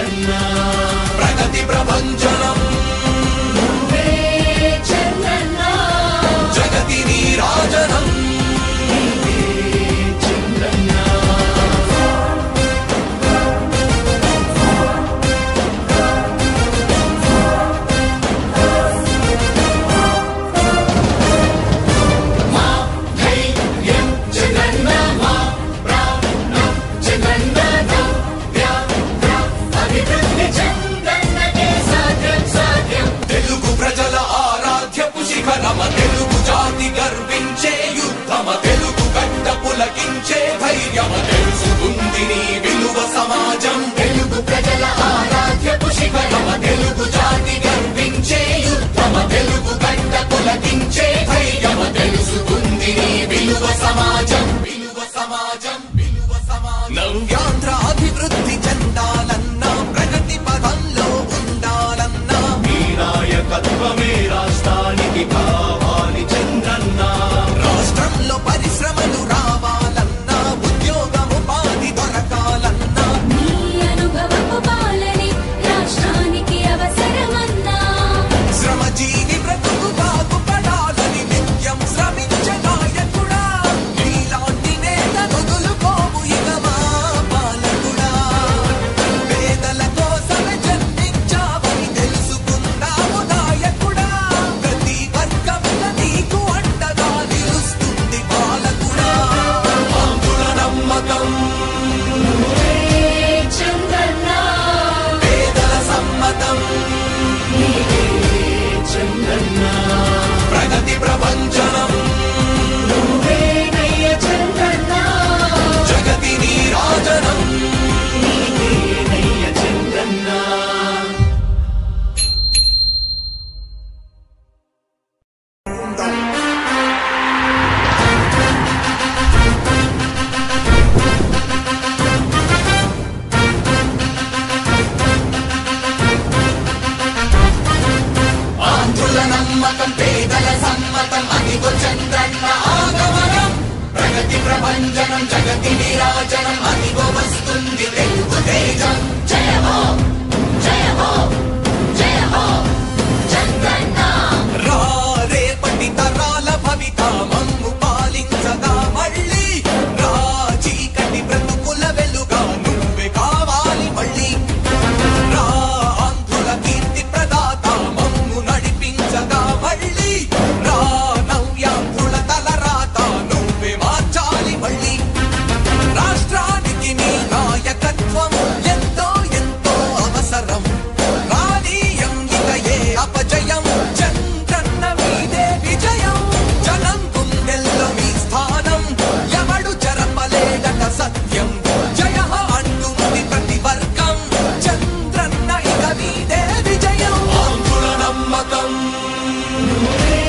చంద్రన్న ప్రగతి ప్రభంజనం నువ్వే చంద్రన్న జగతి నీరాజనం నీవే చంద్రన్న మా ధైర్యం చంద్రన్న మా ప్రాణం చంద్రన్న అభివృద్ధి చంద్రన్నకే సాధ్యం సాధ్యం తెలుగు ప్రజల ఆరాధ్యపు శిఖరమ తెలుగు జాతి గర్వించే యుద్ధమ తెలుగు గడ్డ పులకించే ధైర్యమ తెలుసుకుంది నీ విలువ సమాజం తెలుగు ప్రజల ఆరాధ్యపు శిఖరమ తెలుగు జాతి గర్వించే యుద్ధమ తెలుగు గడ్డ పులకించే ధైర్యమ తెలుసుకుంది నీ విలువ సమాజం విలువ సమాజం విలువ సమాజం నవ్యాంధ్ర అభివృద్ధి చెందాలన్నా ప్రగతి పదంలో ఉండాలన్నా మీ నాయకత్వమే రాష్ట్రానికి కావాలి చంద్రన్న రాష్ట్రంలో పరిశ్రమలు రావాలన్నా ఉద్యోగం ఉపాధి దొరకాలన్నా నీ అనుభవపు పాలనే రాష్ట్రానికి అవసరమన్నా శ్రమజీవి బ్రతుకు బాగుపడాలని నిత్యం శ్రమించే నాయకుడా నీలాంటి నేత వదులుకోవు ఇక మా పాలకుడా పేదల కోసమే జన్మించావని తెలుసుకున్నావు నాయకుడా ప్రతి వర్గంలో నీకు అండగా నిలుస్తుంది పాలకుడా ఆంధ్రుల నమ్మకం నువ్వే చంద్రన్న పేదల సమ్మతం నీవే చంద్రన్న ప్రగతి ప్రభంజనం నువ్వే నయ్య చంద్రన్న జగతి నీరాజనం నీవే నయ్య చంద్రన్న ఆంధ్రుల నమ్మకం పేదల సమ్మతం అదిగో చంద్రన్న ఆగమనం ప్రగతి ప్రభంజనం జగతి నీరాజనం అదిగో వస్తుంది తెలుగు తేజం జయ హో జయ హో జయ హో చంద్రన్న రా రేపటి తరాల భవిత మమ్ము పాలించగా మళ్ళీ రా చీకటి బ్రతుకుల వెలుగా నువ్వే కావాలి మళ్ళీ రా ఆంధ్రుల కీర్తి ప్రదాత మమ్ము నడిపించగా మళ్ళీ రా నవ్యాంధ్రుల తలరాత నువ్వే మార్చాలి మళ్ళీ రాష్ట్రానికి నీ నాయకత్వం ఎంతో ఎంతో అవసరం రానీయం ఇక ఏ అపజయం చంద్రన్న మీదే విజయం జనం గుండెల్లో మీ స్థానం ఎవడు చెరపలేడట సత్యం జయ హో అంటుంది ప్రతి వర్గం చంద్రన్న ఇక మీదే విజయం ఆంధ్రుల నమ్మకం నువ్వే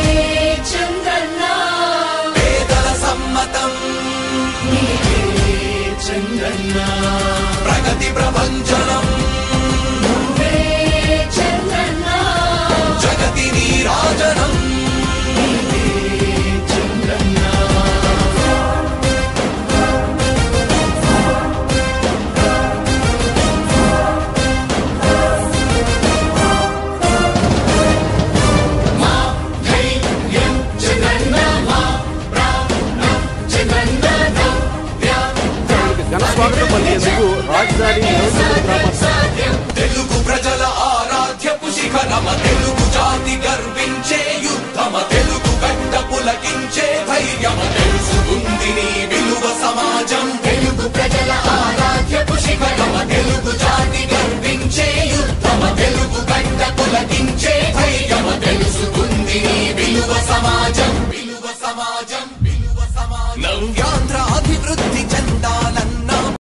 చంద్రన్న పేదల సమ్మతం నీవే చంద్రన్న ప్రగతి ప్రభంజనం నువ్వే చంద్రన్న జగతి నీరాజనం నీవే చంద్రన్న మా ధైర్యం చంద్రన్న మా ప్రాణం చంద్రన్న ఘన స్వాగతం పలికేందుకు రాజధాని నియోజకవర్గ గ్రామ తెలుగు ప్రజల ఆరాధ్యపు శిఖరమ తెలుగు జాతి గర్వించే యుద్ధమ తెలుగు గడ్డ పులకించే ధైర్యమ తెలుసుకుంది నీ విలువ సమాజం తెలుగు ప్రజల ఆరాధ్యపు శిఖరమ తెలుగు జాతి గర్వించే యుద్ధమ తెలుగు గడ్డ పులకించే ధైర్యమ తెలుసుకుంది నీ విలువ సమాజం విలువ సమాజం విలువ సమాజం నవ్యాంధ్ర